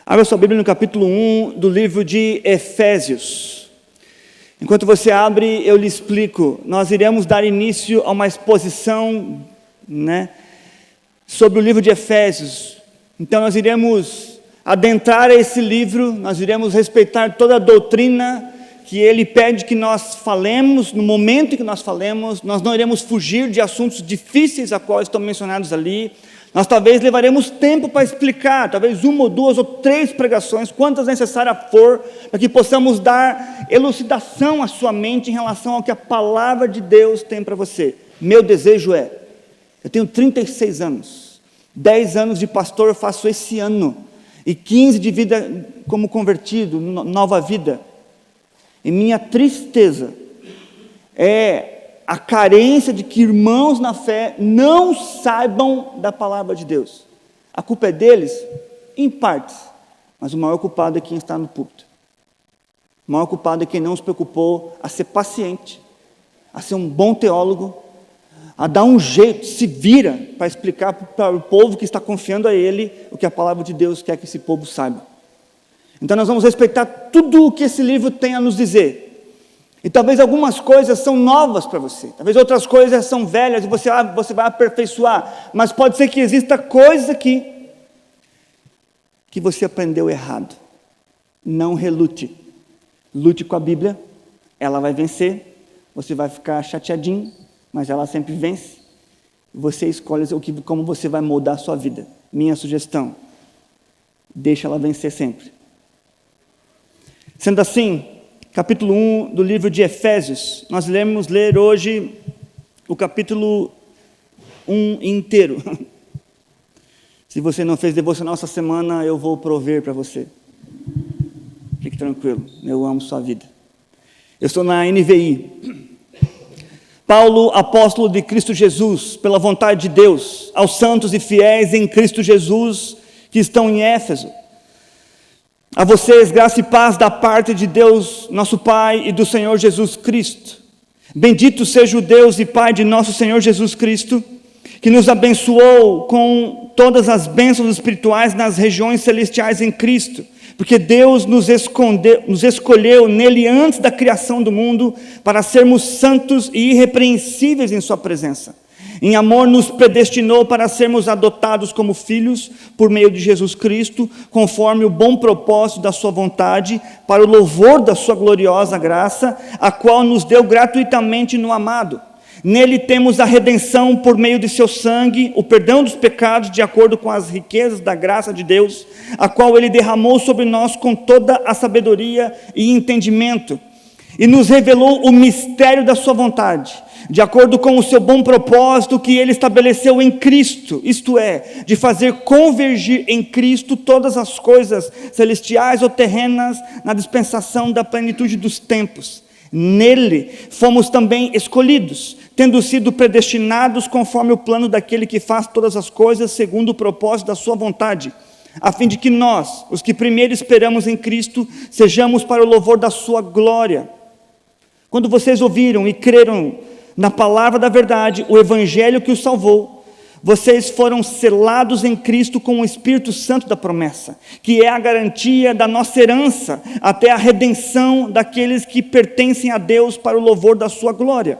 Abra sua Bíblia no capítulo 1 do livro de Efésios. Enquanto você abre, eu lhe explico. Nós iremos dar início a uma exposição, sobre o livro de Efésios. Então nós iremos adentrar esse livro, nós iremos respeitar toda a doutrina que ele pede que nós falemos, no momento em que nós falemos. Nós não iremos fugir de assuntos difíceis a quais estão mencionados ali. Nós talvez levaremos tempo para explicar, talvez 1 ou 2 ou 3 pregações, quantas necessárias for, para que possamos dar elucidação à sua mente em relação ao que a palavra de Deus tem para você. Meu desejo é, eu tenho 36 anos, 10 anos de pastor eu faço esse ano, e 15 de vida como convertido, nova vida. E minha tristeza é a carência de que irmãos na fé não saibam da palavra de Deus. A culpa é deles, em partes, mas o maior culpado é quem está no púlpito. O maior culpado é quem não se preocupou a ser paciente, a ser um bom teólogo, a dar um jeito, se vira para explicar para o povo que está confiando a ele o que a palavra de Deus quer que esse povo saiba. Então nós vamos respeitar tudo o que esse livro tem a nos dizer. E talvez algumas coisas são novas para você, talvez outras coisas são velhas e você vai aperfeiçoar, mas pode ser que exista coisa aqui que você aprendeu errado. Não relute, lute com a Bíblia, ela vai vencer, você vai ficar chateadinho, mas ela sempre vence. Você escolhe como você vai moldar a sua vida. Minha sugestão, deixa ela vencer sempre. Sendo assim, capítulo 1 do livro de Efésios, nós iremos ler hoje o capítulo 1 inteiro. Se você não fez devocional essa semana, eu vou prover para você. Fique tranquilo, eu amo sua vida. Eu estou na NVI. Paulo, apóstolo de Cristo Jesus, pela vontade de Deus, aos santos e fiéis em Cristo Jesus, que estão em Éfeso. A vocês, graça e paz da parte de Deus, nosso Pai, e do Senhor Jesus Cristo. Bendito seja o Deus e Pai de nosso Senhor Jesus Cristo, que nos abençoou com todas as bênçãos espirituais nas regiões celestiais em Cristo, porque Deus nos escolheu nele antes da criação do mundo, para sermos santos e irrepreensíveis em sua presença. Em amor nos predestinou para sermos adotados como filhos por meio de Jesus Cristo, conforme o bom propósito da sua vontade, para o louvor da sua gloriosa graça, a qual nos deu gratuitamente no amado. Nele temos a redenção por meio de seu sangue, o perdão dos pecados de acordo com as riquezas da graça de Deus, a qual ele derramou sobre nós com toda a sabedoria e entendimento, e nos revelou o mistério da sua vontade, de acordo com o seu bom propósito que ele estabeleceu em Cristo, isto é, de fazer convergir em Cristo todas as coisas celestiais ou terrenas na dispensação da plenitude dos tempos. Nele fomos também escolhidos, tendo sido predestinados conforme o plano daquele que faz todas as coisas segundo o propósito da sua vontade, a fim de que nós, os que primeiro esperamos em Cristo, sejamos para o louvor da sua glória. Quando vocês ouviram e creram na palavra da verdade, o evangelho que os salvou, vocês foram selados em Cristo com o Espírito Santo da promessa, que é a garantia da nossa herança, até a redenção daqueles que pertencem a Deus para o louvor da sua glória.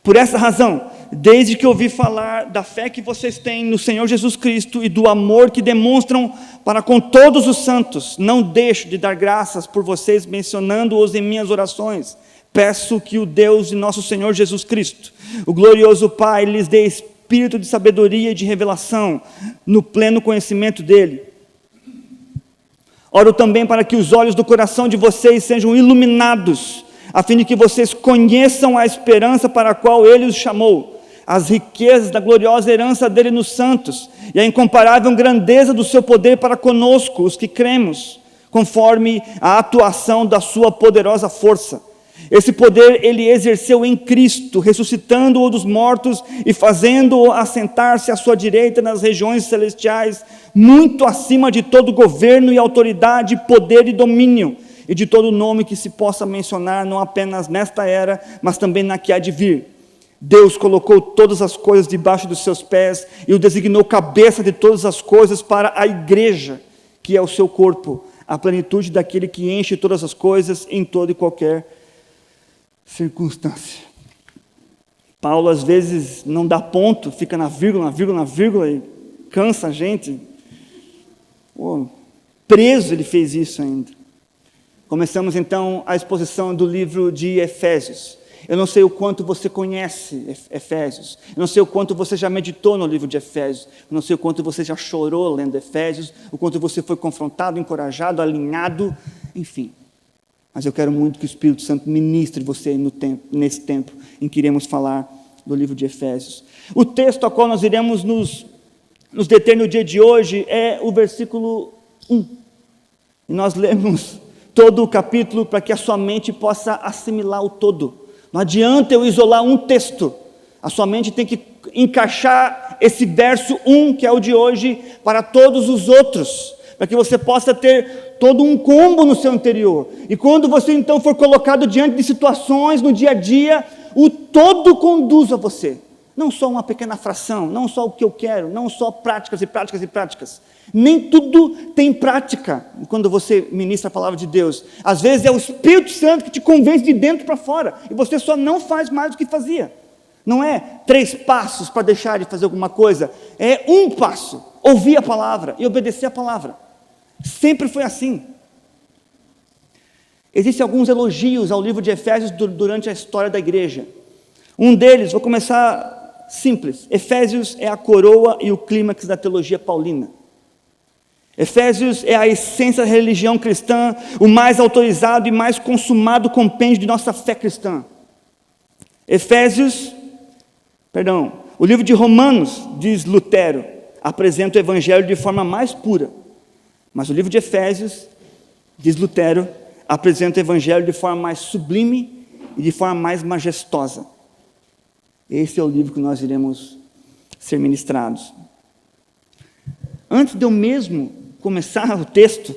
Por essa razão, desde que ouvi falar da fé que vocês têm no Senhor Jesus Cristo e do amor que demonstram para com todos os santos, não deixo de dar graças por vocês, mencionando-os em minhas orações. Peço que o Deus de nosso Senhor Jesus Cristo, o glorioso Pai, lhes dê espírito de sabedoria e de revelação, no pleno conhecimento dEle. Oro também para que os olhos do coração de vocês sejam iluminados, a fim de que vocês conheçam a esperança para a qual Ele os chamou, as riquezas da gloriosa herança dEle nos santos, e a incomparável grandeza do seu poder para conosco, os que cremos, conforme a atuação da sua poderosa força. Esse poder ele exerceu em Cristo, ressuscitando-o dos mortos e fazendo-o assentar-se à sua direita nas regiões celestiais, muito acima de todo governo e autoridade, poder e domínio, e de todo nome que se possa mencionar, não apenas nesta era, mas também na que há de vir. Deus colocou todas as coisas debaixo dos seus pés e o designou cabeça de todas as coisas para a igreja, que que é o seu corpo, a plenitude daquele que enche todas as coisas em toda e qualquer circunstância. Paulo às vezes não dá ponto, fica na vírgula e cansa a gente. Preso ele fez isso ainda. Começamos então a exposição do livro de Efésios. Eu não sei o quanto você conhece Efésios, eu não sei o quanto você já meditou no livro de Efésios, eu não sei o quanto você já chorou lendo Efésios, o quanto você foi confrontado, encorajado, alinhado, enfim. Mas eu quero muito que o Espírito Santo ministre você nesse tempo em que iremos falar do livro de Efésios. O texto ao qual nós iremos nos deter no dia de hoje é o versículo 1. E nós lemos todo o capítulo para que a sua mente possa assimilar o todo. Não adianta eu isolar um texto, a sua mente tem que encaixar esse verso 1, que é o de hoje, para todos os outros, para que você possa ter todo um combo no seu interior. E quando você então for colocado diante de situações no dia a dia, o todo conduz a você. Não só uma pequena fração, não só o que eu quero, não só práticas e práticas e práticas. Nem tudo tem prática quando você ministra a palavra de Deus. Às vezes é o Espírito Santo que te convence de dentro para fora, e você só não faz mais do que fazia. Não é 3 passos para deixar de fazer alguma coisa, é 1 passo, ouvir a palavra e obedecer a palavra. Sempre foi assim. Existem alguns elogios ao livro de Efésios durante a história da igreja. Um deles, vou começar simples. Efésios é a coroa e o clímax da teologia paulina. Efésios é a essência da religião cristã, o mais autorizado e mais consumado compêndio de nossa fé cristã. O livro de Romanos, diz Lutero, apresenta o evangelho de forma mais pura. Mas o livro de Efésios, diz Lutero, apresenta o evangelho de forma mais sublime e de forma mais majestosa. Esse é o livro que nós iremos ser ministrados. Antes de eu mesmo começar o texto,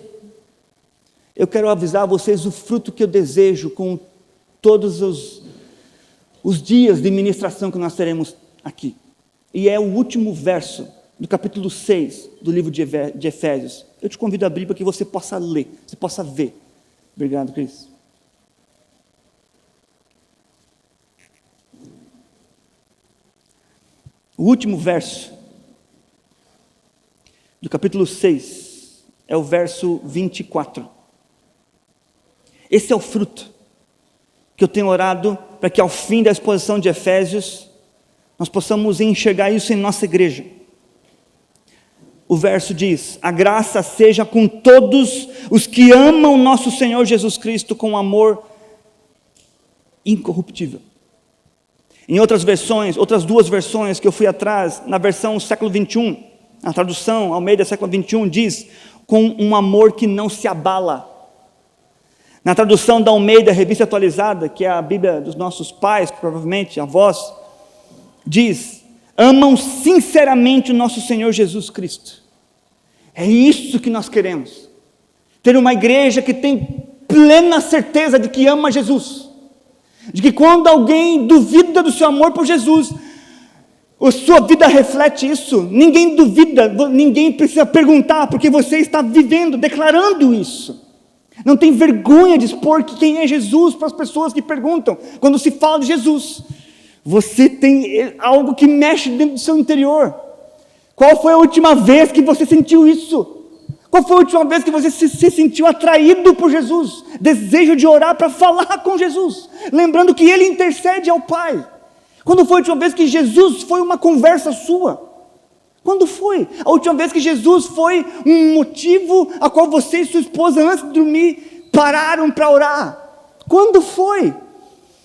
eu quero avisar a vocês o fruto que eu desejo com todos os dias de ministração que nós teremos aqui. E é o último verso do capítulo 6 do livro de Efésios. Eu te convido a abrir para que você possa ler, você possa ver. Obrigado, Cris. O último verso do capítulo 6 é o verso 24. Esse é o fruto que eu tenho orado para que ao fim da exposição de Efésios nós possamos enxergar isso em nossa igreja. O verso diz: a graça seja com todos os que amam nosso Senhor Jesus Cristo com amor incorruptível. Em outras versões, outras 2 versões que eu fui atrás, na versão século 21, na tradução Almeida século 21, diz: com um amor que não se abala. Na tradução da Almeida, revista atualizada, que é a Bíblia dos nossos pais, provavelmente, avós, diz: amam sinceramente o nosso Senhor Jesus Cristo. É isso que nós queremos. Ter uma igreja que tem plena certeza de que ama Jesus. De que quando alguém duvida do seu amor por Jesus, a sua vida reflete isso. Ninguém duvida, ninguém precisa perguntar, porque você está vivendo, declarando isso. Não tem vergonha de expor quem é Jesus para as pessoas que perguntam. Quando se fala de Jesus, você tem algo que mexe dentro do seu interior. Qual foi a última vez que você sentiu isso? Qual foi a última vez que você se sentiu atraído por Jesus? Desejo de orar para falar com Jesus, lembrando que Ele intercede ao Pai. Quando foi a última vez que Jesus foi uma conversa sua? Quando foi? A última vez que Jesus foi um motivo a qual você e sua esposa, antes de dormir, pararam para orar? Quando foi?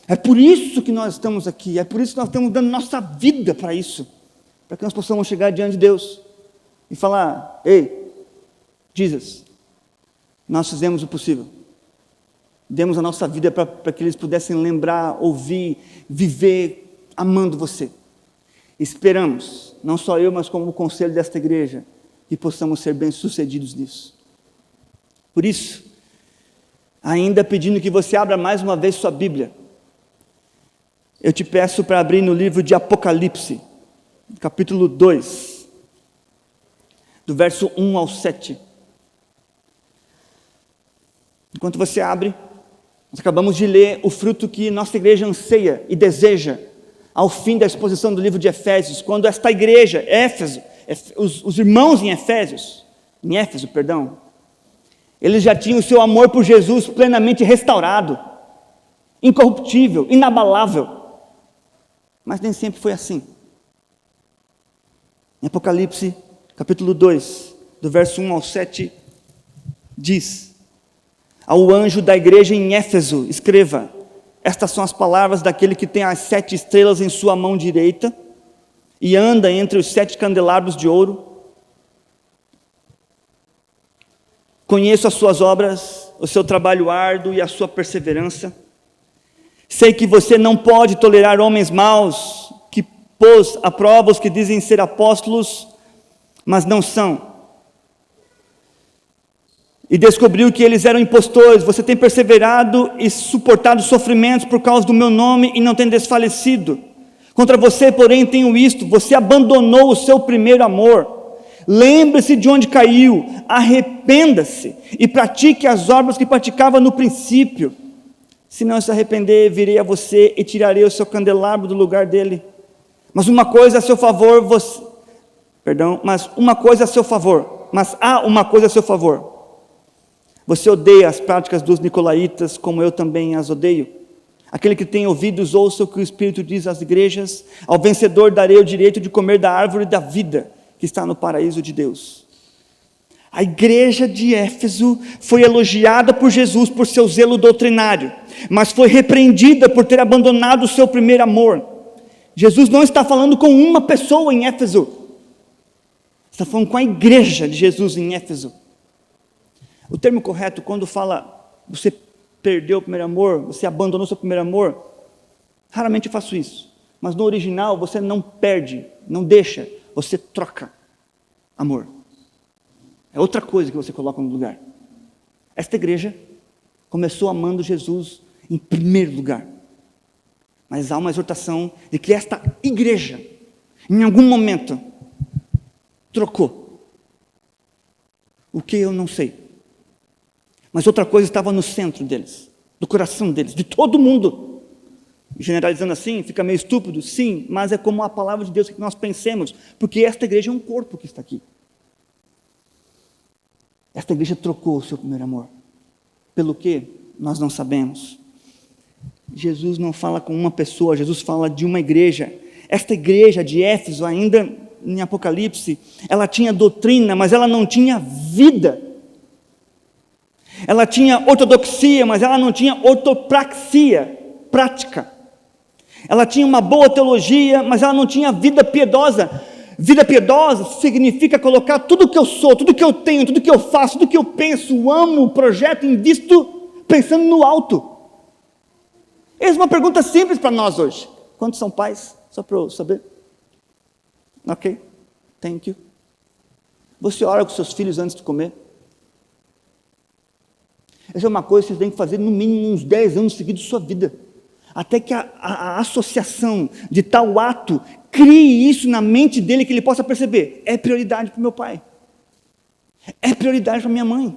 É por isso que nós estamos aqui, é por isso que nós estamos dando nossa vida para isso, para que nós possamos chegar diante de Deus e falar: ei, Jesus, nós fizemos o possível, demos a nossa vida para que eles pudessem lembrar, ouvir, viver amando você. Esperamos, não só eu, mas como o conselho desta igreja, que possamos ser bem-sucedidos nisso. Por isso, ainda pedindo que você abra mais uma vez sua Bíblia, eu te peço para abrir no livro de Apocalipse, capítulo 2, do verso 1 ao 7. Enquanto você abre, nós acabamos de ler o fruto que nossa igreja anseia e deseja ao fim da exposição do livro de Efésios, quando esta igreja, Éfeso, os irmãos em Éfeso, eles já tinham o seu amor por Jesus plenamente restaurado, incorruptível, inabalável. Mas nem sempre foi assim. Em Apocalipse, capítulo 2, do verso 1 ao 7, diz: ao anjo da igreja em Éfeso, escreva: estas são as palavras daquele que tem as 7 estrelas em sua mão direita e anda entre os 7 candelabros de ouro. Conheço as suas obras, o seu trabalho árduo e a sua perseverança. Sei que você não pode tolerar homens maus, que pôs à prova os que dizem ser apóstolos, mas não são. E descobriu que eles eram impostores. Você tem perseverado e suportado sofrimentos por causa do meu nome e não tem desfalecido. Contra você, porém, tenho isto: você abandonou o seu primeiro amor. Lembre-se de onde caiu, arrependa-se e pratique as obras que praticava no princípio. Se não se arrepender, virei a você e tirarei o seu candelabro do lugar dele. Mas uma coisa a seu favor, mas há uma coisa a seu favor. Você odeia as práticas dos nicolaítas, como eu também as odeio. Aquele que tem ouvidos, ouça o que o Espírito diz às igrejas. Ao vencedor darei o direito de comer da árvore da vida, que está no paraíso de Deus. A igreja de Éfeso foi elogiada por Jesus por seu zelo doutrinário, mas foi repreendida por ter abandonado o seu primeiro amor. Jesus não está falando com uma pessoa em Éfeso, está falando com a igreja de Jesus em Éfeso. O termo correto, quando fala você perdeu o primeiro amor, você abandonou o seu primeiro amor, raramente eu faço isso, mas no original você não perde, não deixa, você troca amor. É outra coisa que você coloca no lugar. Esta igreja começou amando Jesus em primeiro lugar, mas há uma exortação de que esta igreja, em algum momento, trocou. O que eu não sei. Mas outra coisa estava no centro deles, do coração deles, de todo mundo. Generalizando assim, fica meio estúpido, sim, mas é como a palavra de Deus que nós pensemos, porque esta igreja é um corpo que está aqui. Esta igreja trocou o seu primeiro amor. Pelo quê? Nós não sabemos. Jesus não fala com uma pessoa, Jesus fala de uma igreja. Esta igreja de Éfeso, ainda em Apocalipse, ela tinha doutrina, mas ela não tinha vida. Ela tinha ortodoxia, mas ela não tinha ortopraxia, prática. Ela tinha uma boa teologia, mas ela não tinha vida piedosa. Vida piedosa significa colocar tudo que eu sou, tudo que eu tenho, tudo que eu faço, tudo que eu penso, amo, projeto, invisto, pensando no alto. Eis uma pergunta simples para nós hoje. Quantos são pais? Só para eu saber. Ok, thank you. Você ora com seus filhos antes de comer? Essa é uma coisa que você tem que fazer no mínimo uns 10 anos seguidos de sua vida. Até que a associação de tal ato crie isso na mente dele, que ele possa perceber: é prioridade para o meu pai, é prioridade para minha mãe.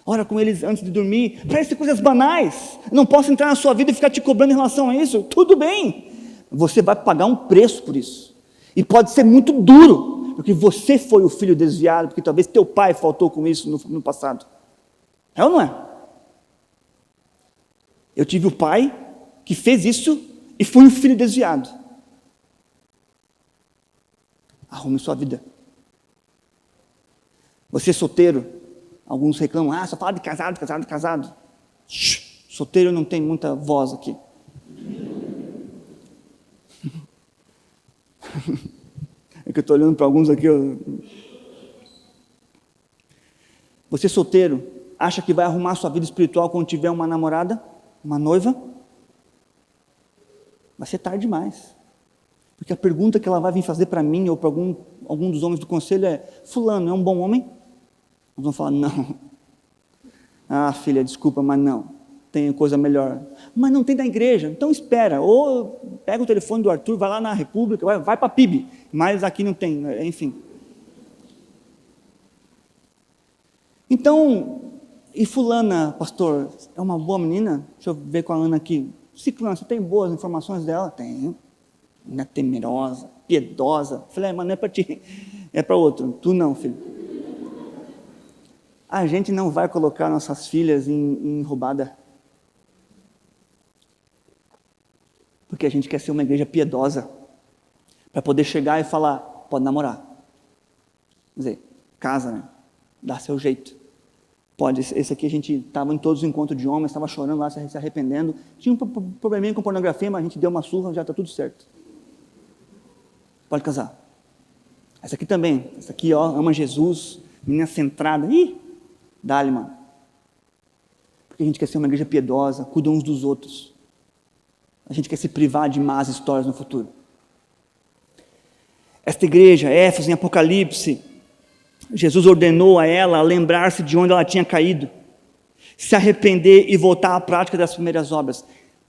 Ora com eles antes de dormir. Parece coisas banais. Eu não posso entrar na sua vida e ficar te cobrando em relação a isso. Tudo bem, você vai pagar um preço por isso, e pode ser muito duro, porque você foi o filho desviado, porque talvez teu pai faltou com isso no passado. É ou não é? Eu tive o pai que fez isso e fui um filho desviado. Arrume sua vida. Você é solteiro, alguns reclamam: só fala de casado. Shhh, solteiro não tem muita voz aqui. É que eu estou olhando para alguns aqui. Você é solteiro, acha que vai arrumar sua vida espiritual quando tiver uma namorada, uma noiva? Vai ser tarde demais. Porque a pergunta que ela vai vir fazer para mim ou para algum dos homens do conselho é: fulano é um bom homem? Nós vamos falar: não. Ah, filha, desculpa, mas não. Tem coisa melhor. Mas não tem da igreja, então espera. Ou pega o telefone do Arthur, vai lá na República, vai para a PIB. Mas aqui não tem, enfim. Então, E fulana, pastor, é uma boa menina? Deixa eu ver com a Ana aqui. Ciclana, você tem boas informações dela? Tenho. Menina temerosa, piedosa. Falei, mas não é para ti, é para outro. Tu não, filho. A gente não vai colocar nossas filhas em roubada. Porque a gente quer ser uma igreja piedosa. Para poder chegar e falar, pode namorar. Quer dizer, casa, né? Dá seu jeito. Pode, esse aqui a gente estava em todos os encontros de homens, estava chorando lá, se arrependendo. Tinha um probleminha com pornografia, mas a gente deu uma surra, já está tudo certo. Pode casar. Essa aqui também, essa aqui, ó, ama Jesus, menina centrada. Ih, dá-lhe, mano. Porque a gente quer ser uma igreja piedosa, cuida uns dos outros. A gente quer se privar de más histórias no futuro. Esta igreja, Éfeso, em Apocalipse, Jesus ordenou a ela lembrar-se de onde ela tinha caído, se arrepender e voltar à prática das primeiras obras.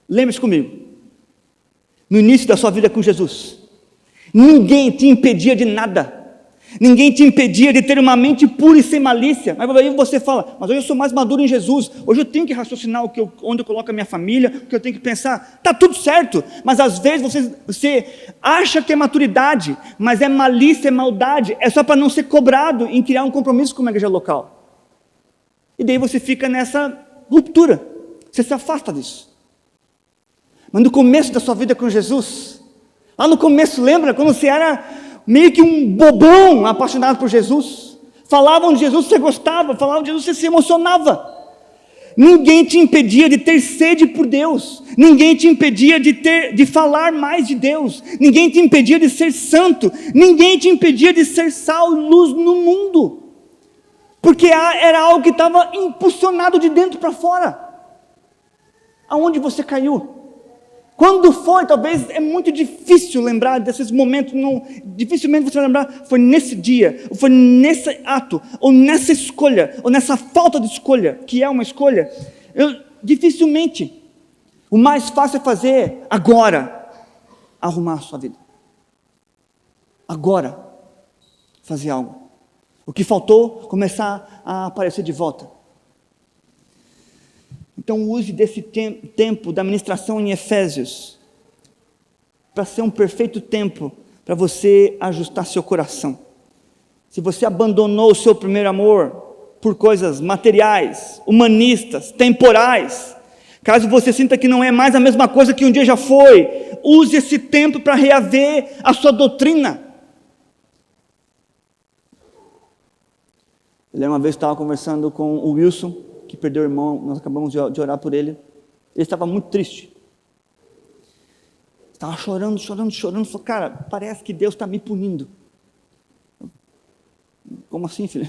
Lembre-se comigo, no início da sua vida com Jesus, ninguém te impedia de nada, ninguém te impedia de ter uma mente pura e sem malícia. Mas aí você fala, mas hoje eu sou mais maduro em Jesus, hoje eu tenho que raciocinar onde eu coloco a minha família, o que eu tenho que pensar. Está tudo certo, mas às vezes você acha que é maturidade, mas é malícia, é maldade, é só para não ser cobrado em criar um compromisso com uma igreja local. E daí você fica nessa ruptura, você se afasta disso. Mas no começo da sua vida com Jesus, lá no começo, lembra quando você era meio que um bobão apaixonado por Jesus? Falavam de Jesus, você gostava, falavam de Jesus, você se emocionava. Ninguém te impedia de ter sede por Deus, ninguém te impedia de falar mais de Deus, ninguém te impedia de ser santo, ninguém te impedia de ser sal e luz no mundo, porque era algo que estava impulsionado de dentro para fora. Aonde você caiu? Quando foi? Talvez é muito difícil lembrar desses momentos, dificilmente você vai lembrar, foi nesse dia, ou foi nesse ato, ou nessa escolha, ou nessa falta de escolha, que é uma escolha. Dificilmente. O mais fácil é fazer agora, arrumar a sua vida. Agora, fazer algo. O que faltou, começar a aparecer de volta. Então use desse tempo da ministração em Efésios para ser um perfeito tempo para você ajustar seu coração. Se você abandonou o seu primeiro amor por coisas materiais, humanistas, temporais, caso você sinta que não é mais a mesma coisa que um dia já foi, use esse tempo para reaver a sua doutrina. Eu uma vez estava conversando com o Wilson, que perdeu o irmão, nós acabamos de orar por ele. Ele estava muito triste. Estava chorando. Falou, cara, parece que Deus está me punindo. Como assim, filho?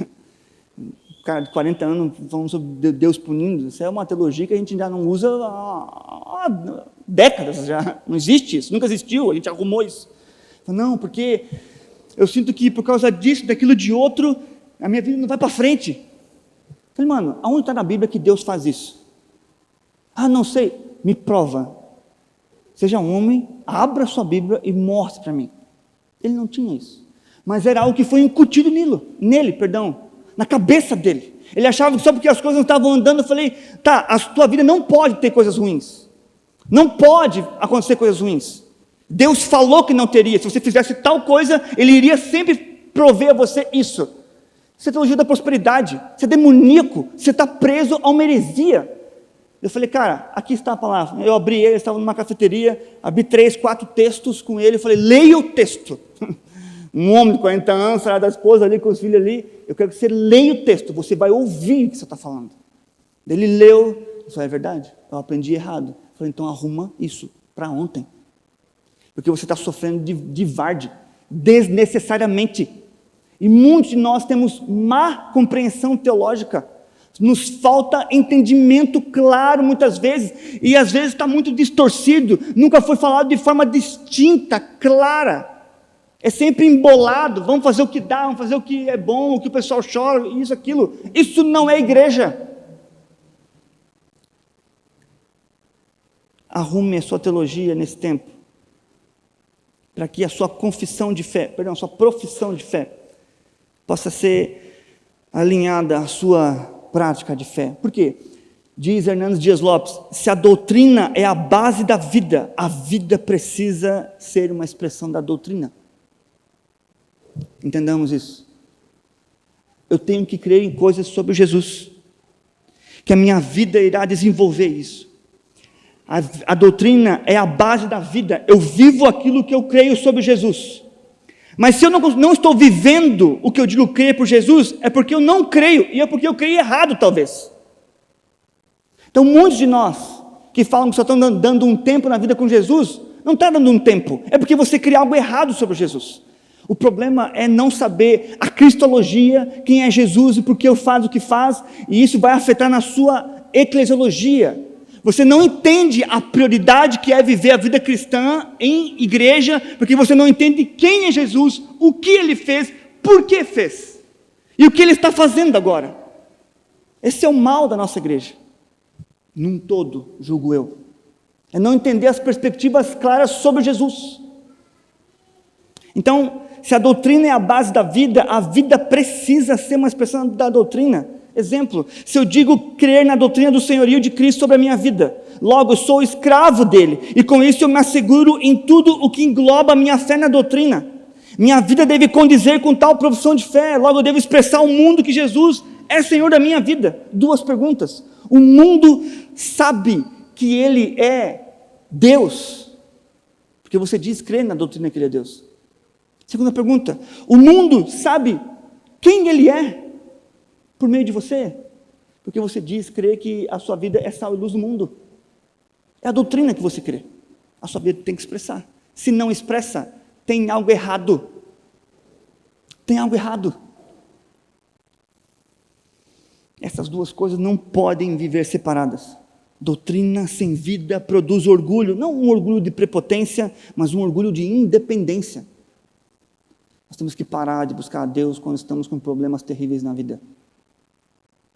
Cara de 40 anos falando sobre Deus punindo. Isso é uma teologia que a gente já não usa há décadas já. Não existe isso, nunca existiu, a gente arrumou isso. Falei, não, porque eu sinto que por causa disso, daquilo de outro, a minha vida não vai para frente. Falei, mano, aonde está na Bíblia que Deus faz isso? Ah, não sei, me prova. Seja um homem, abra sua Bíblia e mostre para mim. Ele não tinha isso, mas era algo que foi incutido nele, na cabeça dele. Ele achava que só porque as coisas não estavam andando, eu falei, tá, a tua vida não pode ter coisas ruins, não pode acontecer coisas ruins. Deus falou que não teria, se você fizesse tal coisa, Ele iria sempre prover a você isso. Você é teologia da prosperidade, você é demoníaco, você está preso a uma heresia. Eu falei, cara, aqui está a palavra. Eu abri ele, estava numa cafeteria, abri 3, 4 textos com ele, eu falei, leia o texto. Um homem de 40 anos, sai da esposa ali, com os filhos ali, eu quero que você leia o texto, você vai ouvir o que você está falando. Ele leu, eu falei, é verdade, eu aprendi errado. Eu falei, então arruma isso para ontem. Porque você está sofrendo de varde, desnecessariamente. E muitos de nós temos má compreensão teológica, nos falta entendimento claro muitas vezes, e às vezes está muito distorcido, nunca foi falado de forma distinta, clara, é sempre embolado, vamos fazer o que dá, vamos fazer o que é bom, o que o pessoal chora, isso, aquilo, isso não é igreja. Arrume a sua teologia nesse tempo, para que a sua profissão de fé possa ser alinhada à sua prática de fé. Por quê? Diz Hernandes Dias Lopes, se a doutrina é a base da vida, a vida precisa ser uma expressão da doutrina. Entendamos isso. Eu tenho que crer em coisas sobre Jesus, que a minha vida irá desenvolver isso. A doutrina é a base da vida, eu vivo aquilo que eu creio sobre Jesus. Mas se eu não estou vivendo o que eu digo crer por Jesus, é porque eu não creio, e é porque eu creio errado talvez. Então muitos de nós, que falam que só estão dando um tempo na vida com Jesus, não está dando um tempo, é porque você crê algo errado sobre Jesus. O problema é não saber a cristologia, quem é Jesus e por que faz o que faz, e isso vai afetar na sua eclesiologia. Você não entende a prioridade que é viver a vida cristã em igreja, porque você não entende quem é Jesus, o que Ele fez, por que fez, e o que Ele está fazendo agora. Esse é o mal da nossa igreja, num todo, julgo eu, é não entender as perspectivas claras sobre Jesus. Então, se a doutrina é a base da vida, a vida precisa ser uma expressão da doutrina. Exemplo, se eu digo crer na doutrina do senhorio de Cristo sobre a minha vida, logo eu sou escravo dele, e com isso eu me asseguro em tudo o que engloba a minha fé na doutrina. Minha vida deve condizer com tal profissão de fé, logo eu devo expressar ao mundo que Jesus é Senhor da minha vida. Duas perguntas: o mundo sabe que Ele é Deus, porque você diz crer na doutrina que Ele é Deus. Segunda pergunta: o mundo sabe quem Ele é por meio de você? Porque você diz crer que a sua vida é sal e luz do mundo. É a doutrina que você crê. A sua vida tem que expressar. Se não expressa, tem algo errado. Tem algo errado. Essas duas coisas não podem viver separadas. Doutrina sem vida produz orgulho, não um orgulho de prepotência, mas um orgulho de independência. Nós temos que parar de buscar a Deus quando estamos com problemas terríveis na vida.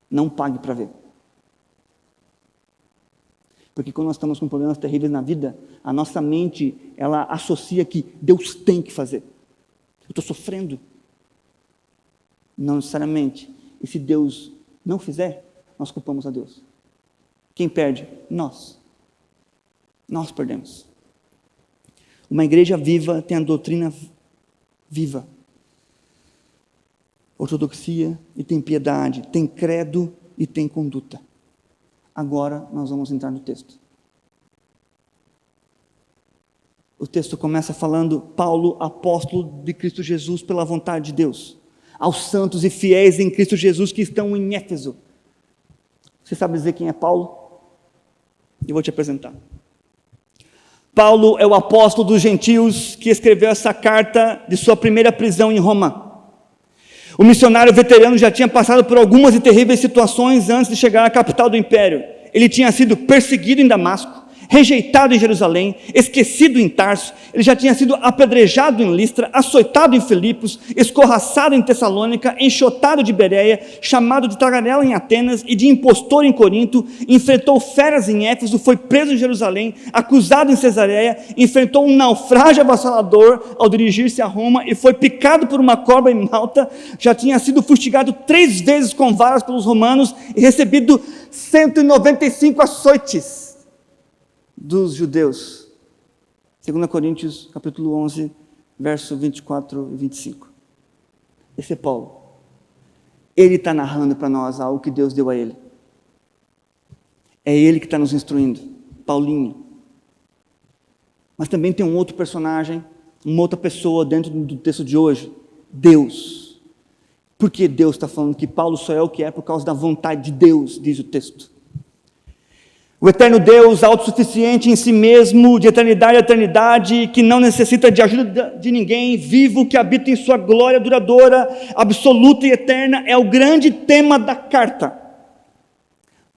Não pague para ver. Porque quando nós estamos com problemas terríveis na vida, a nossa mente, ela associa que Deus tem que fazer. Eu estou sofrendo. Não necessariamente. E se Deus não fizer, nós culpamos a Deus. Quem perde? Nós. Nós perdemos. Uma igreja viva tem a doutrina viva. Ortodoxia e tem piedade, tem credo e tem conduta. Agora nós vamos entrar no texto. O texto começa falando: Paulo, apóstolo de Cristo Jesus pela vontade de Deus, aos santos e fiéis em Cristo Jesus que estão em Éfeso. Você sabe dizer quem é Paulo? Eu vou te apresentar. Paulo é o apóstolo dos gentios que escreveu essa carta de sua primeira prisão em Roma. O missionário veterano já tinha passado por algumas e terríveis situações antes de chegar à capital do império. Ele tinha sido perseguido em Damasco, rejeitado em Jerusalém, esquecido em Tarso. Ele já tinha sido apedrejado em Listra, açoitado em Filipos, escorraçado em Tessalônica, enxotado de Bereia, chamado de tagarela em Atenas e de impostor em Corinto, enfrentou feras em Éfeso, foi preso em Jerusalém, acusado em Cesareia, enfrentou um naufrágio avassalador ao dirigir-se a Roma e foi picado por uma cobra em Malta. Já tinha sido fustigado 3 vezes com varas pelos romanos e recebido 195 açoites dos judeus. 2 Coríntios, capítulo 11, verso 24 e 25. Esse é Paulo. Ele está narrando para nós algo que Deus deu a ele. É ele que está nos instruindo, Paulinho. Mas também tem um outro personagem, uma outra pessoa dentro do texto de hoje, Deus. Por que Deus está falando que Paulo só é o que é? Por causa da vontade de Deus, diz o texto. O eterno Deus, autossuficiente em si mesmo, de eternidade a eternidade, que não necessita de ajuda de ninguém, vivo, que habita em sua glória duradoura, absoluta e eterna, é o grande tema da carta.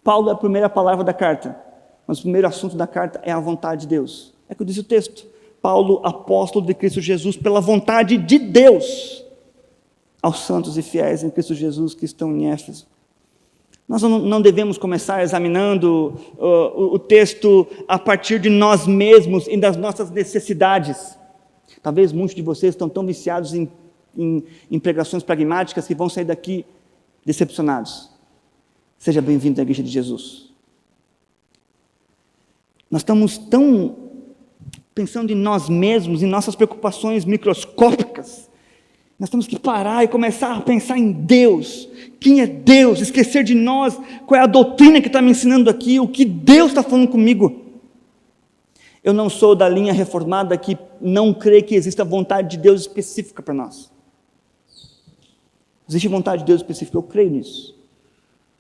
Paulo é a primeira palavra da carta, mas o primeiro assunto da carta é a vontade de Deus. É o que diz o texto. Paulo, apóstolo de Cristo Jesus, pela vontade de Deus, aos santos e fiéis em Cristo Jesus que estão em Éfeso. Nós não devemos começar examinando o texto a partir de nós mesmos e das nossas necessidades. Talvez muitos de vocês estão tão viciados em pregações pragmáticas que vão sair daqui decepcionados. Seja bem-vindo à Igreja de Jesus. Nós estamos tão pensando em nós mesmos, em nossas preocupações microscópicas. Nós temos que parar e começar a pensar em Deus. Quem é Deus? Esquecer de nós. Qual é a doutrina que está me ensinando aqui? O que Deus está falando comigo? Eu não sou da linha reformada que não crê que exista vontade de Deus específica para nós. Existe vontade de Deus específica, eu creio nisso.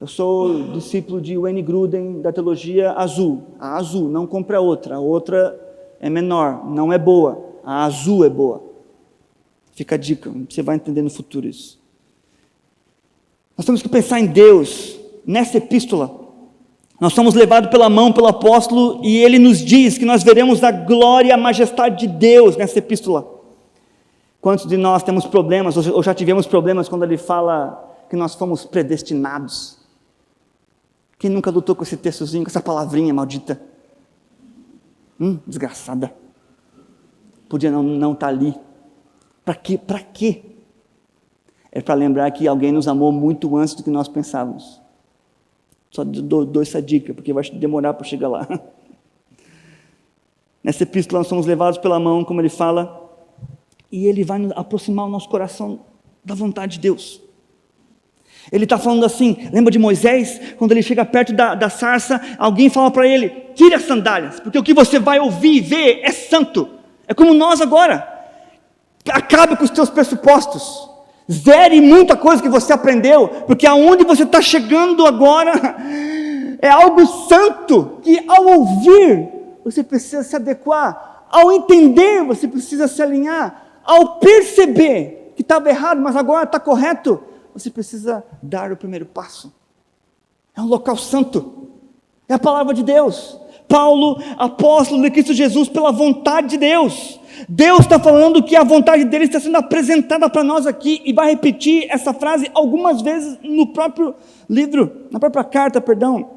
Eu sou discípulo de Wayne Grudem, da teologia azul. A azul, não compre a outra é menor, não é boa. A azul é boa. Fica a dica, você vai entender no futuro isso. Nós temos que pensar em Deus. Nessa epístola, nós somos levados pela mão pelo apóstolo e ele nos diz que nós veremos a glória e a majestade de Deus nessa epístola. Quantos de nós temos problemas, ou já tivemos problemas quando ele fala que nós fomos predestinados? Quem nunca lutou com esse textozinho, com essa palavrinha maldita? Desgraçada. Podia não estar ali. Para quê? Para quê? É para lembrar que alguém nos amou muito antes do que nós pensávamos. Só dou essa dica, porque vai demorar para chegar lá. Nessa epístola nós somos levados pela mão, como ele fala, e ele vai nos aproximar o nosso coração da vontade de Deus. Ele está falando assim, lembra de Moisés? Quando ele chega perto da sarça, alguém fala para ele, tire as sandálias, porque o que você vai ouvir e ver é santo. É como nós agora. Acabe com os teus pressupostos. Zere muita coisa que você aprendeu, porque aonde você está chegando agora é algo santo, que ao ouvir, você precisa se adequar. Ao entender, você precisa se alinhar. Ao perceber que estava errado, mas agora está correto, você precisa dar o primeiro passo. É um local santo. É a palavra de Deus. Paulo, apóstolo de Cristo Jesus, pela vontade de Deus. Deus está falando que a vontade dele está sendo apresentada para nós aqui, e vai repetir essa frase algumas vezes no próprio livro, na própria carta, perdão.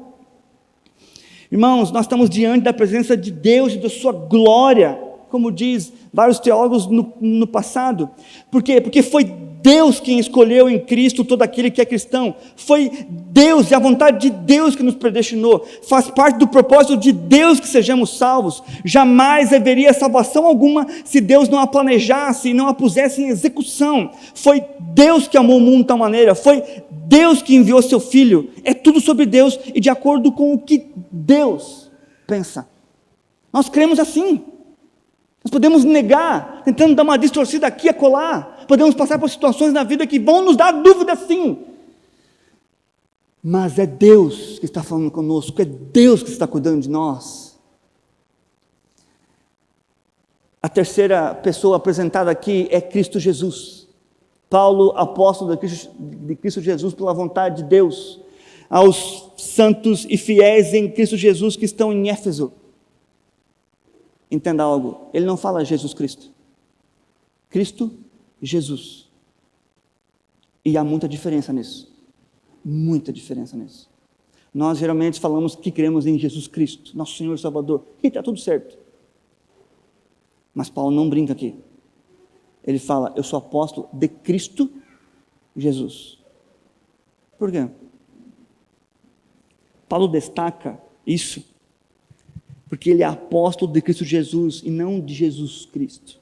Irmãos, nós estamos diante da presença de Deus e da sua glória, como diz vários teólogos no passado. Por quê? Porque foi Deus quem escolheu em Cristo todo aquele que é cristão. Foi Deus e a vontade de Deus que nos predestinou. Faz parte do propósito de Deus que sejamos salvos. Jamais haveria salvação alguma se Deus não a planejasse e não a pusesse em execução. Foi Deus que amou o mundo de tal maneira. Foi Deus que enviou seu Filho. É tudo sobre Deus e de acordo com o que Deus pensa. Nós cremos assim. Nós podemos negar, tentando dar uma distorcida aqui e acolá. Podemos passar por situações na vida que vão nos dar dúvida, sim. Mas é Deus que está falando conosco, é Deus que está cuidando de nós. A terceira pessoa apresentada aqui é Cristo Jesus. Paulo, apóstolo de Cristo Jesus, pela vontade de Deus, aos santos e fiéis em Cristo Jesus que estão em Éfeso. Entenda algo, ele não fala Jesus Cristo. Cristo Jesus. E há muita diferença nisso. Muita diferença nisso. Nós geralmente falamos que cremos em Jesus Cristo, nosso Senhor e Salvador. E está tudo certo. Mas Paulo não brinca aqui. Ele fala, eu sou apóstolo de Cristo Jesus. Por quê? Paulo destaca isso porque ele é apóstolo de Cristo Jesus e não de Jesus Cristo.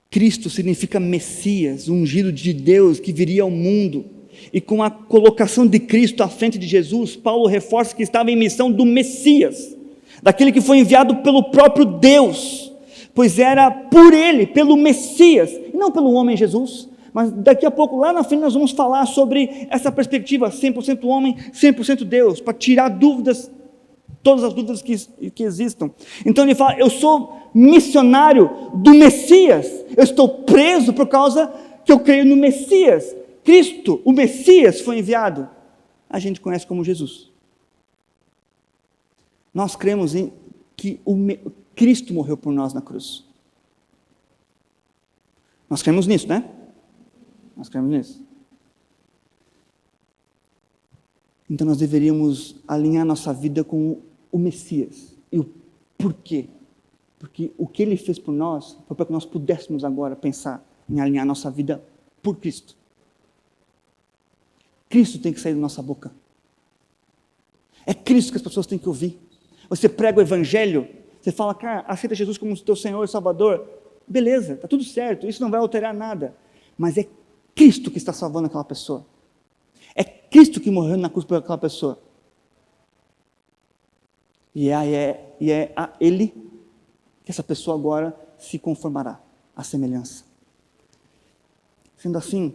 Cristo significa Messias, ungido de Deus que viria ao mundo. E com a colocação de Cristo à frente de Jesus, Paulo reforça que estava em missão do Messias, daquele que foi enviado pelo próprio Deus, pois era por ele, pelo Messias, e não pelo homem Jesus. Mas daqui a pouco, lá na frente, nós vamos falar sobre essa perspectiva, 100% homem, 100% Deus, para tirar dúvidas, todas as dúvidas que existam. Então ele fala, eu sou missionário do Messias, eu estou preso por causa que eu creio no Messias. Cristo, o Messias, foi enviado. A gente conhece como Jesus. Nós cremos em que Cristo morreu por nós na cruz. Nós cremos nisso, né? Nós cremos nisso. Então nós deveríamos alinhar nossa vida com o Messias. E o porquê? Porque o que Ele fez por nós foi para que nós pudéssemos agora pensar em alinhar nossa vida por Cristo. Cristo tem que sair da nossa boca. É Cristo que as pessoas têm que ouvir. Você prega o Evangelho, você fala, cara, aceita Jesus como teu Senhor e Salvador. Beleza, está tudo certo, isso não vai alterar nada. Mas é Cristo que está salvando aquela pessoa. É Cristo que morreu na cruz por aquela pessoa. E é a Ele que essa pessoa agora se conformará à semelhança. Sendo assim,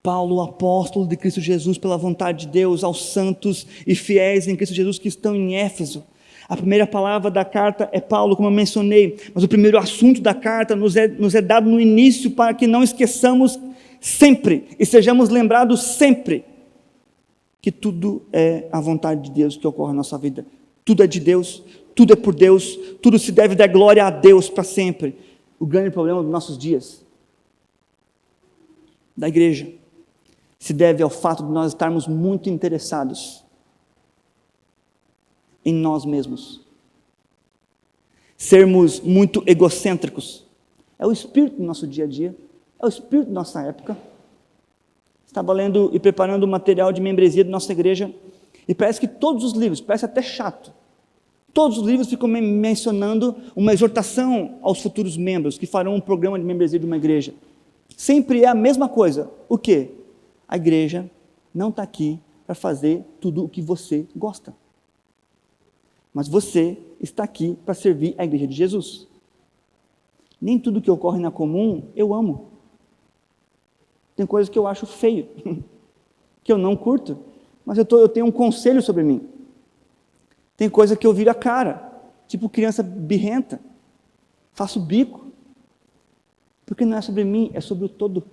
Paulo, apóstolo de Cristo Jesus, pela vontade de Deus, aos santos e fiéis em Cristo Jesus que estão em Éfeso. A primeira palavra da carta é Paulo, como eu mencionei, mas o primeiro assunto da carta nos é dado no início para que não esqueçamos sempre e sejamos lembrados sempre que tudo é a vontade de Deus que ocorre na nossa vida. Tudo é de Deus, tudo é por Deus, tudo se deve dar glória a Deus para sempre. O grande problema dos nossos dias, da igreja, se deve ao fato de nós estarmos muito interessados em nós mesmos, sermos muito egocêntricos. É o espírito do nosso dia a dia, é o espírito da nossa época. Estava lendo e preparando o material de membresia da nossa igreja, e parece que todos os livros, parece até chato, todos os livros ficam mencionando uma exortação aos futuros membros que farão um programa de membresia de uma igreja. Sempre é a mesma coisa. O quê? A igreja não está aqui para fazer tudo o que você gosta. Mas você está aqui para servir a igreja de Jesus. Nem tudo que ocorre na comum eu amo. Tem coisas que eu acho feio, que eu não curto, mas eu tenho um conselho sobre mim. Tem coisa que eu viro a cara, tipo criança birrenta, faço bico, porque não é sobre mim, é sobre o todo.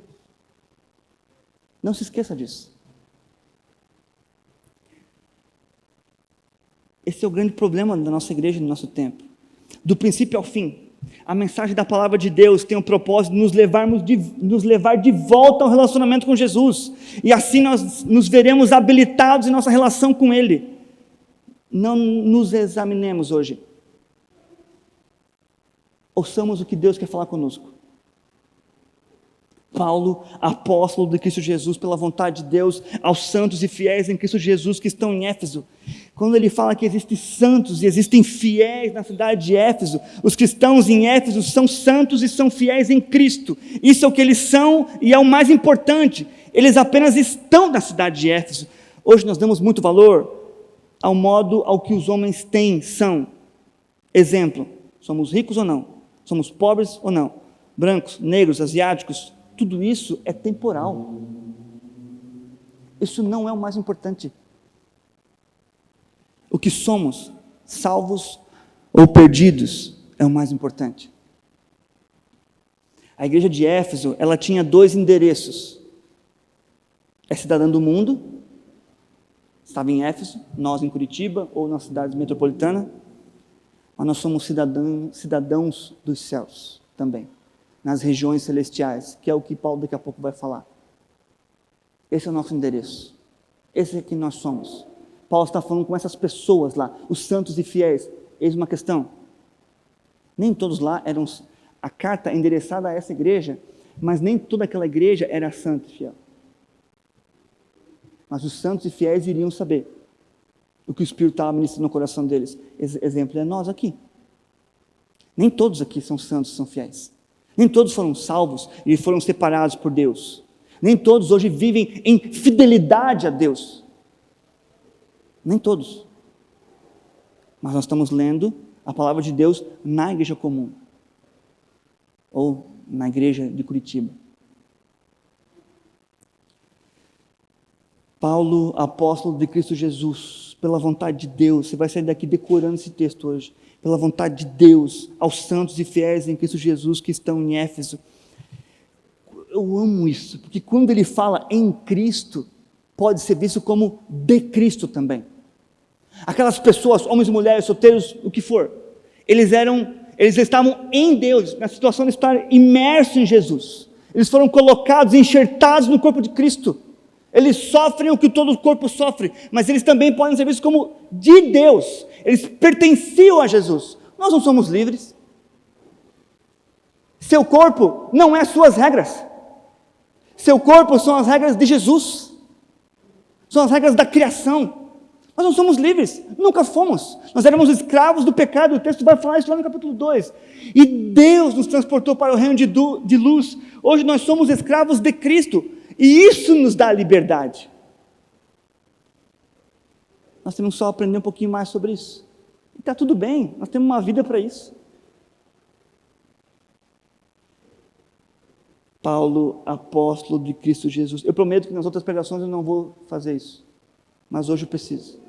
Não se esqueça disso. Esse é o grande problema da nossa igreja no nosso tempo. Do princípio ao fim, a mensagem da palavra de Deus tem o propósito de nos levar de volta ao relacionamento com Jesus. E assim nós nos veremos habilitados em nossa relação com Ele. Não nos examinemos hoje. Ouçamos o que Deus quer falar conosco. Paulo, apóstolo de Cristo Jesus, pela vontade de Deus, aos santos e fiéis em Cristo Jesus que estão em Éfeso. Quando ele fala que existem santos e existem fiéis na cidade de Éfeso, os cristãos em Éfeso são santos e são fiéis em Cristo. Isso é o que eles são e é o mais importante. Eles apenas estão na cidade de Éfeso. Hoje nós damos muito valor ao modo ao que os homens são. Exemplo, somos ricos ou não? Somos pobres ou não? Brancos, negros, asiáticos, tudo isso é temporal. Isso não é o mais importante. O que somos, salvos ou perdidos, é o mais importante. A igreja de Éfeso, ela tinha 2 endereços. É cidadã do mundo, estava em Éfeso, nós em Curitiba ou na cidade metropolitana, mas nós somos cidadãos dos céus também, nas regiões celestiais, que é o que Paulo daqui a pouco vai falar. Esse é o nosso endereço, esse é quem nós somos. Paulo está falando com essas pessoas lá, os santos e fiéis. Eis uma questão, nem todos lá eram, a carta é endereçada a essa igreja, mas nem toda aquela igreja era santa e fiel. Mas os santos e fiéis iriam saber o que o Espírito estava ministrando no coração deles. Exemplo é nós aqui. Nem todos aqui são santos, são fiéis. Nem todos foram salvos e foram separados por Deus. Nem todos hoje vivem em fidelidade a Deus. Nem todos. Mas nós estamos lendo a palavra de Deus na igreja comum. Ou na igreja de Curitiba. Paulo, apóstolo de Cristo Jesus, pela vontade de Deus, você vai sair daqui decorando esse texto hoje, pela vontade de Deus, aos santos e fiéis em Cristo Jesus que estão em Éfeso. Eu amo isso, porque quando ele fala em Cristo, pode ser visto como de Cristo também. Aquelas pessoas, homens e mulheres, solteiros, o que for, eles estavam em Deus, na situação de estar imersos em Jesus. Eles foram colocados, enxertados no corpo de Cristo. Eles sofrem o que todo o corpo sofre, mas eles também podem ser vistos como de Deus. Eles pertenciam a Jesus. Nós não somos livres. Seu corpo não é suas regras. Seu corpo são as regras de Jesus. São as regras da criação. Nós não somos livres, nunca fomos. Nós éramos escravos do pecado, o texto vai falar isso lá no capítulo 2. E Deus nos transportou para o reino de luz. Hoje nós somos escravos de Cristo, e isso nos dá liberdade. Nós temos só aprender um pouquinho mais sobre isso. E está tudo bem, nós temos uma vida para isso. Paulo, apóstolo de Cristo Jesus. Eu prometo que nas outras pregações eu não vou fazer isso, mas hoje eu preciso.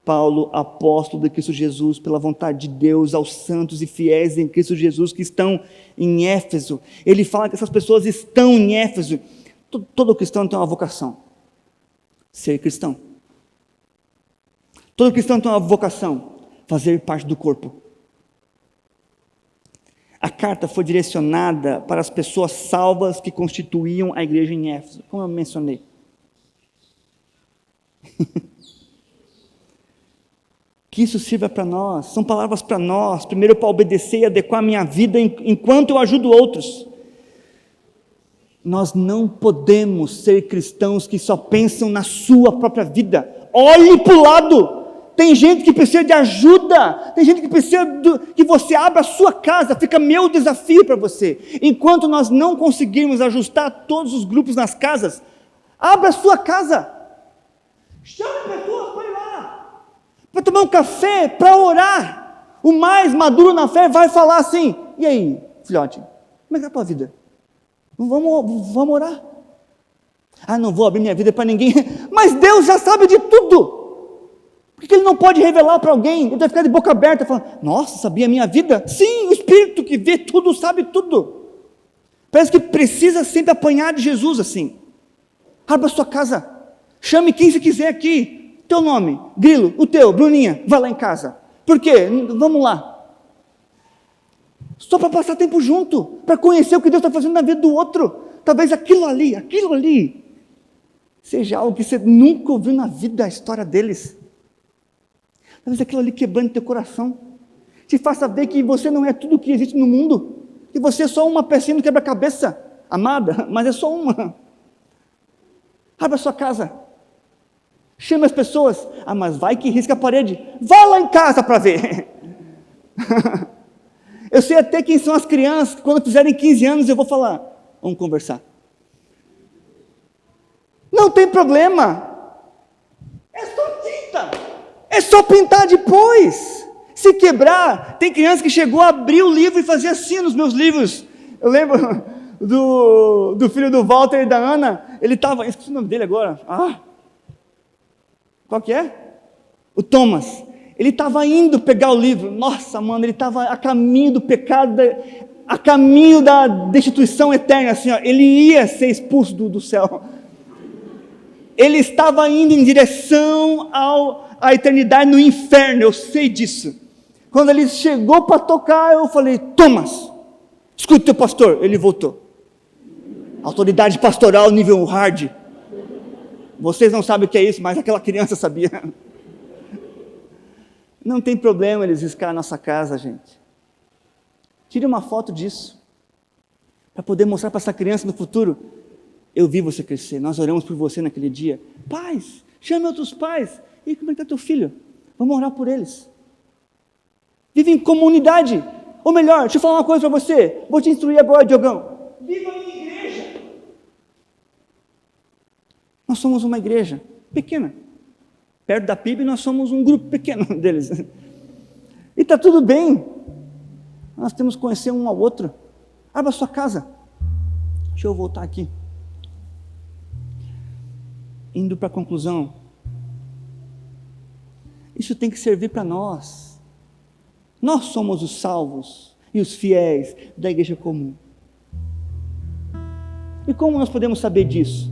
Paulo, apóstolo de Cristo Jesus, pela vontade de Deus, aos santos e fiéis em Cristo Jesus que estão em Éfeso. Ele fala que essas pessoas estão em Éfeso. Todo cristão tem uma vocação: ser cristão. Todo cristão tem uma vocação: fazer parte do corpo. A carta foi direcionada para as pessoas salvas que constituíam a igreja em Éfeso, como eu mencionei. Que isso sirva para nós, são palavras para nós, primeiro para obedecer e adequar a minha vida enquanto eu ajudo outros. Nós não podemos ser cristãos que só pensam na sua própria vida. Olhe para o lado. Tem gente que precisa de ajuda, tem gente que precisa que você abra a sua casa. Fica meu desafio para você. Enquanto nós não conseguirmos ajustar todos os grupos nas casas, abra a sua casa. Chame pessoas para ir lá, para tomar um café, para orar. O mais maduro na fé vai falar assim: e aí, filhote, como é que é a tua vida? Vamos orar. Ah, não vou abrir minha vida para ninguém. Mas Deus já sabe de tudo. Por que Ele não pode revelar para alguém? Ele vai ficar de boca aberta falando: nossa, sabia a minha vida? Sim, o Espírito que vê tudo, sabe tudo. Parece que precisa sempre apanhar de Jesus assim. Abra a sua casa, chame quem você quiser aqui. Teu nome, Grilo, o teu, Bruninha, vai lá em casa. Por quê? Vamos lá. Só para passar tempo junto, para conhecer o que Deus está fazendo na vida do outro. Talvez aquilo ali, seja algo que você nunca ouviu na vida, a história deles. Talvez aquilo ali quebrando teu coração, te faça ver que você não é tudo o que existe no mundo, que você é só uma pecinha do quebra-cabeça, amada, mas é só uma. Abra a sua casa, chame as pessoas. Ah, mas vai que risca a parede. Vá lá em casa para ver. Eu sei até quem são as crianças, que quando fizerem 15 anos eu vou falar: vamos conversar. Não tem problema, é só tinta, é só pintar depois. Se quebrar, tem criança que chegou a abrir o livro e fazer assim nos meus livros. Eu lembro do filho do Walter e da Ana, ele estava, esqueci o nome dele agora, qual que é? O Thomas. Ele estava indo pegar o livro. Nossa, mano, ele estava a caminho do pecado, a caminho da destituição eterna, assim, ó. Ele ia ser expulso do céu. Ele estava indo em direção à eternidade no inferno, eu sei disso. Quando ele chegou para tocar, eu falei: Thomas, escuta o teu pastor. Ele voltou. Autoridade pastoral nível hard. Vocês não sabem o que é isso, mas aquela criança sabia. Não tem problema eles riscar a nossa casa, gente. Tire uma foto disso, para poder mostrar para essa criança no futuro: eu vi você crescer, nós oramos por você naquele dia. Pais, chame outros pais. E como é que está teu filho? Vamos orar por eles. Vive em comunidade. Ou melhor, deixa eu falar uma coisa para você. Vou te instruir agora, Diogão. Viva em igreja. Nós somos uma igreja pequena. Perto da PIB nós somos um grupo pequeno deles. E está tudo bem. Nós temos que conhecer um ao outro. Abra a sua casa. Deixa eu voltar aqui. Indo para a conclusão. Isso tem que servir para nós. Nós somos os salvos e os fiéis da igreja comum. E como nós podemos saber disso?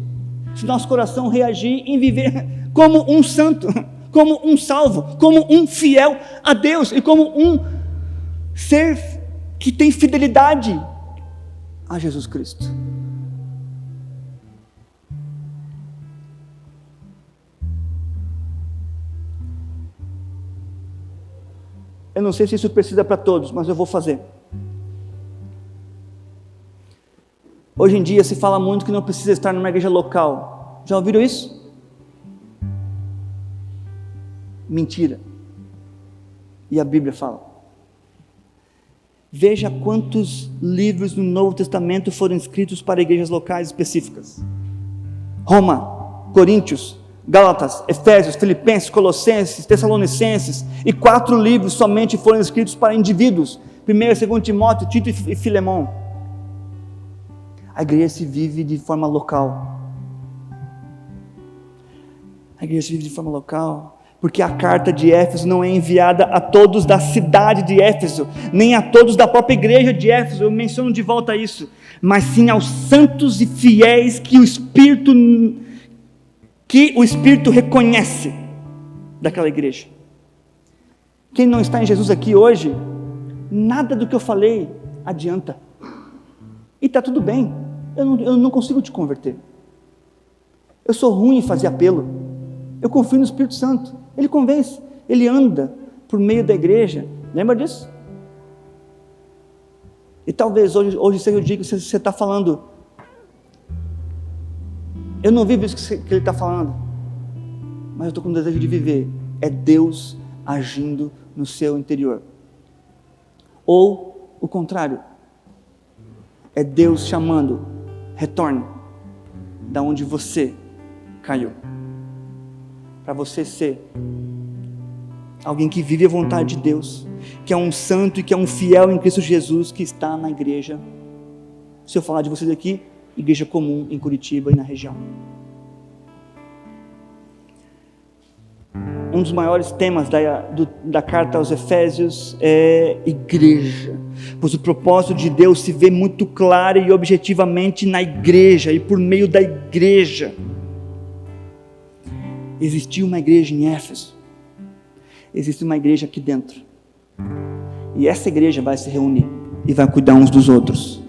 Se nosso coração reagir em viver como um santo, como um salvo, como um fiel a Deus e como um ser que tem fidelidade a Jesus Cristo. Eu não sei se isso precisa para todos, mas eu vou fazer. Hoje em dia se fala muito que não precisa estar numa igreja local. Já ouviram isso? Mentira. E a Bíblia fala. Veja quantos livros no Novo Testamento foram escritos para igrejas locais específicas. Roma, Coríntios, Gálatas, Efésios, Filipenses, Colossenses, Tessalonicenses, e 4 livros somente foram escritos para indivíduos. 1º e 2º Timóteo, Tito e Filemão. A igreja se vive de forma local. A igreja se vive de forma local, porque a carta de Éfeso não é enviada a todos da cidade de Éfeso, nem a todos da própria igreja de Éfeso, eu menciono de volta isso, mas sim aos santos e fiéis que o Espírito reconhece daquela igreja. Quem não está em Jesus aqui hoje, nada do que eu falei adianta, e está tudo bem, eu não consigo te converter, eu sou ruim em fazer apelo, eu confio no Espírito Santo, Ele convence, Ele anda por meio da igreja, lembra disso? E talvez hoje seja o dia que você está falando, eu não vivo isso que Ele está falando, mas eu estou com desejo de viver, é Deus agindo no seu interior, ou o contrário, é Deus chamando, retorne, da onde você caiu, para você ser alguém que vive a vontade de Deus, que é um santo e que é um fiel em Cristo Jesus, que está na igreja. Se eu falar de vocês aqui, igreja comum em Curitiba e na região. Um dos maiores temas da carta aos Efésios é igreja, pois o propósito de Deus se vê muito claro e objetivamente na igreja e por meio da igreja. Existia uma igreja em Éfeso, existe uma igreja aqui dentro, e essa igreja vai se reunir e vai cuidar uns dos outros.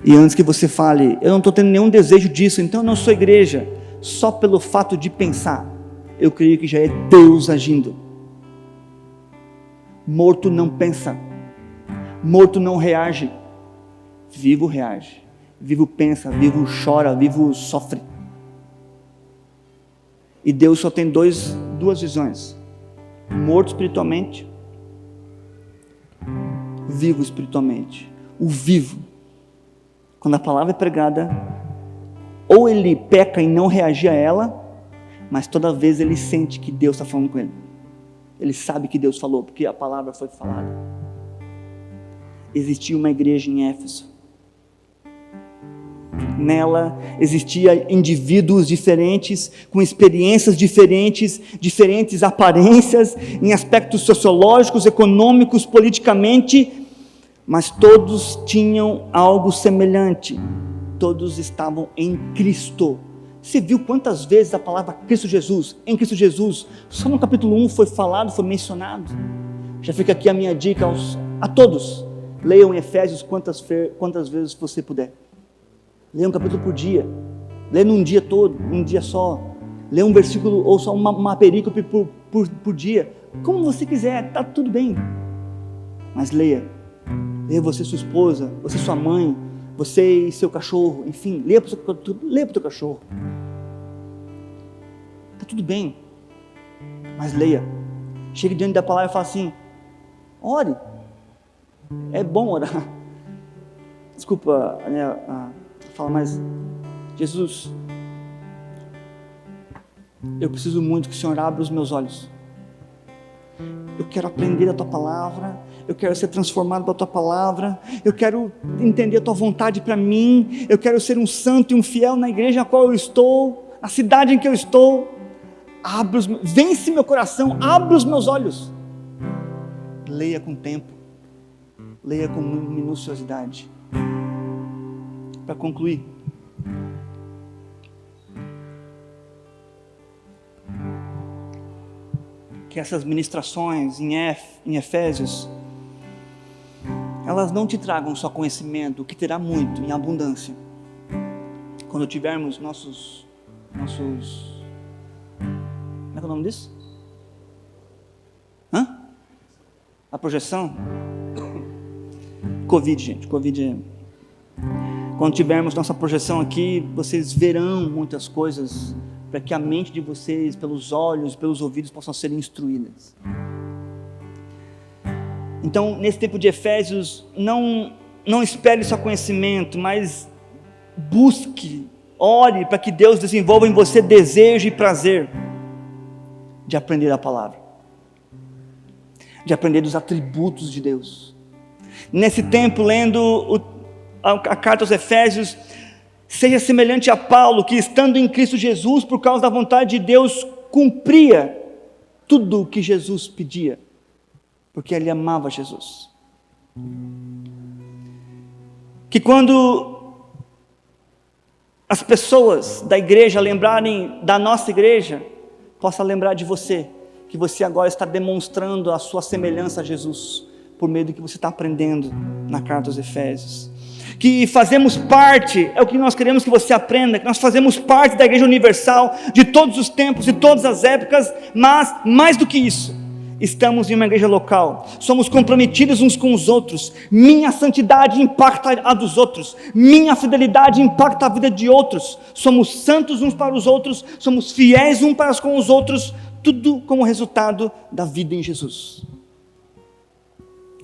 E antes que você fale, eu não estou tendo nenhum desejo disso, então eu não sou igreja, só pelo fato de pensar, eu creio que já é Deus agindo. Morto não pensa, morto não reage, vivo reage, vivo pensa, vivo chora, vivo sofre. E Deus só tem duas visões: morto espiritualmente, vivo espiritualmente. O vivo, quando a palavra é pregada, ou ele peca em não reagir a ela, mas toda vez ele sente que Deus está falando com ele, ele sabe que Deus falou, porque a palavra foi falada. Existia uma igreja em Éfeso, nela existia indivíduos diferentes, com experiências diferentes, diferentes aparências, em aspectos sociológicos, econômicos, politicamente, mas todos tinham algo semelhante, todos estavam em Cristo. Você viu quantas vezes a palavra Cristo Jesus, em Cristo Jesus, só no capítulo 1 foi falado, foi mencionado. Já fica aqui a minha dica a todos, leiam Efésios quantas vezes você puder. Leia um capítulo por dia, leia num dia todo, um dia só, leia um versículo ou só uma perícope por dia, como você quiser, está tudo bem, mas leia você, sua esposa, você, sua mãe, você e seu cachorro, enfim, leia para o teu cachorro, está tudo bem, mas leia, chegue diante da palavra e fale assim, ore, é bom orar, desculpa, fala, mas Jesus, eu preciso muito que o Senhor abra os meus olhos, eu quero aprender a Tua Palavra, eu quero ser transformado pela Tua Palavra, eu quero entender a Tua vontade para mim, eu quero ser um santo e um fiel na igreja na qual eu estou, na cidade em que eu estou, vence meu coração, abra os meus olhos, leia com tempo, leia com minuciosidade. Para concluir, que essas ministrações em Efésios, elas não te tragam só conhecimento, o que terá muito, em abundância, quando tivermos nossos, como é que é o nome disso? A projeção? Covid, gente, Covid é... Quando tivermos nossa projeção aqui, vocês verão muitas coisas para que a mente de vocês, pelos olhos, pelos ouvidos, possam ser instruídas. Então, nesse tempo de Efésios, não espere só conhecimento, mas busque, ore para que Deus desenvolva em você desejo e prazer de aprender a palavra, de aprender dos atributos de Deus. Nesse tempo, lendo a carta aos Efésios, seja semelhante a Paulo, que estando em Cristo Jesus, por causa da vontade de Deus, cumpria tudo o que Jesus pedia, porque ele amava Jesus. Que quando as pessoas da igreja lembrarem da nossa igreja, possa lembrar de você, que você agora está demonstrando a sua semelhança a Jesus, por meio do que você está aprendendo na carta aos Efésios. Que fazemos parte, é o que nós queremos que você aprenda, que nós fazemos parte da igreja universal, de todos os tempos, de todas as épocas, mas mais do que isso, estamos em uma igreja local, somos comprometidos uns com os outros, minha santidade impacta a dos outros, minha fidelidade impacta a vida de outros, somos santos uns para os outros, somos fiéis uns para com os outros, tudo como resultado da vida em Jesus.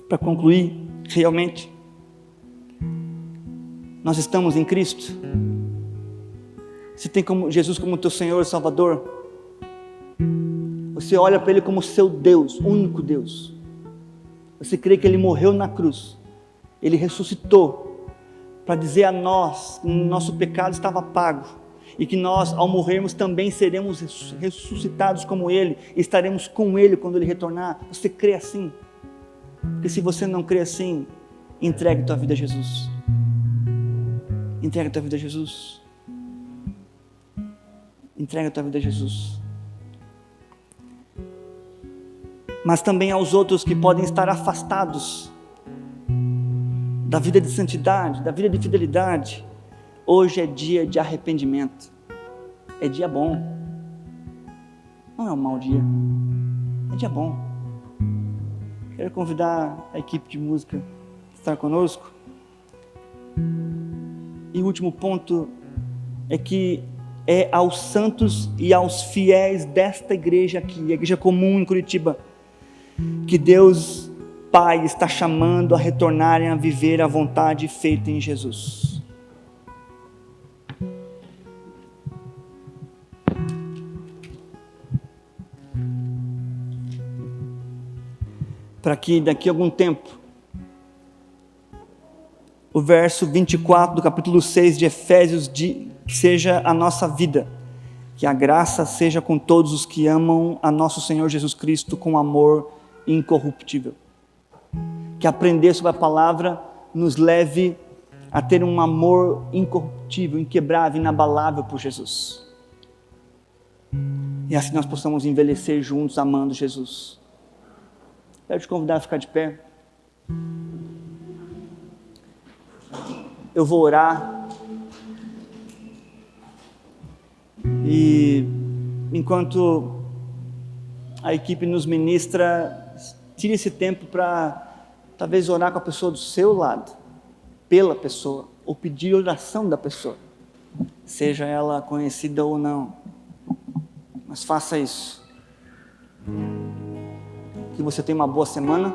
Para concluir, realmente, nós estamos em Cristo. Você tem Jesus como teu Senhor e Salvador. Você olha para Ele como seu Deus, único Deus. Você crê que Ele morreu na cruz, Ele ressuscitou, para dizer a nós que nosso pecado estava pago, e que nós, ao morrermos, também seremos ressuscitados como Ele, e estaremos com Ele quando Ele retornar. Você crê assim? Porque se você não crê assim, entregue tua vida a Jesus. Entrega a tua vida a Jesus. Entrega a tua vida a Jesus. Mas também aos outros que podem estar afastados da vida de santidade, da vida de fidelidade. Hoje é dia de arrependimento. É dia bom. Não é um mau dia. É dia bom. Quero convidar a equipe de música a estar conosco. E o último ponto é que é aos santos e aos fiéis desta igreja aqui, a igreja comum em Curitiba, que Deus Pai está chamando a retornarem a viver a vontade feita em Jesus. Para que daqui a algum tempo, o verso 24 do capítulo 6 de Efésios seja a nossa vida, que a graça seja com todos os que amam a nosso Senhor Jesus Cristo com amor incorruptível. Que aprender sobre a palavra nos leve a ter um amor incorruptível, inquebrável, inabalável por Jesus. E assim nós possamos envelhecer juntos amando Jesus. Quero te convidar a ficar de pé. Eu vou orar. E enquanto a equipe nos ministra, tire esse tempo para talvez orar com a pessoa do seu lado, pela pessoa, ou pedir oração da pessoa, seja ela conhecida ou não. Mas faça isso. Que você tenha uma boa semana.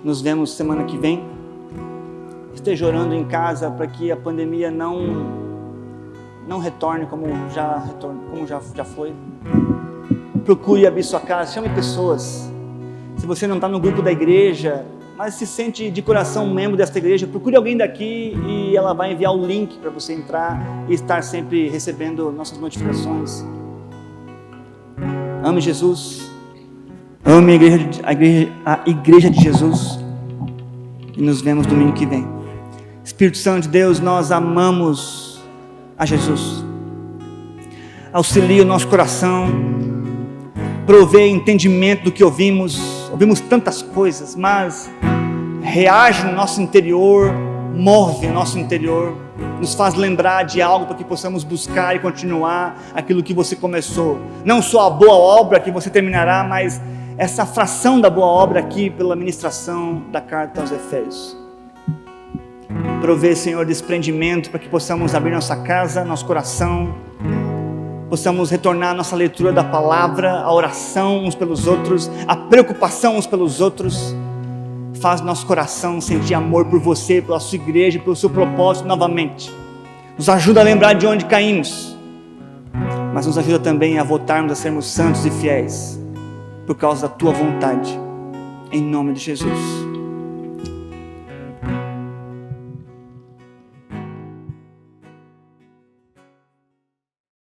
Nos vemos semana que vem. Esteja orando em casa para que a pandemia não retorne como já foi. Procure abrir sua casa, chame pessoas. Se você não está no grupo da igreja, mas se sente de coração membro desta igreja, procure alguém daqui e ela vai enviar o link para você entrar e estar sempre recebendo nossas notificações. Ame Jesus, ame a igreja de Jesus, e nos vemos domingo que vem. Espírito Santo de Deus, nós amamos a Jesus. Auxilia o nosso coração, provê entendimento do que ouvimos tantas coisas, mas reage no nosso interior, move o nosso interior, nos faz lembrar de algo para que possamos buscar e continuar aquilo que você começou. Não só a boa obra que você terminará, mas essa fração da boa obra aqui pela ministração da carta aos Efésios. Provê, Senhor, desprendimento para que possamos abrir nossa casa, nosso coração, possamos retornar à nossa leitura da palavra, a oração uns pelos outros, a preocupação uns pelos outros. Faz nosso coração sentir amor por você, pela sua igreja, pelo seu propósito novamente. Nos ajuda a lembrar de onde caímos, mas nos ajuda também a voltarmos a sermos santos e fiéis, por causa da tua vontade, em nome de Jesus.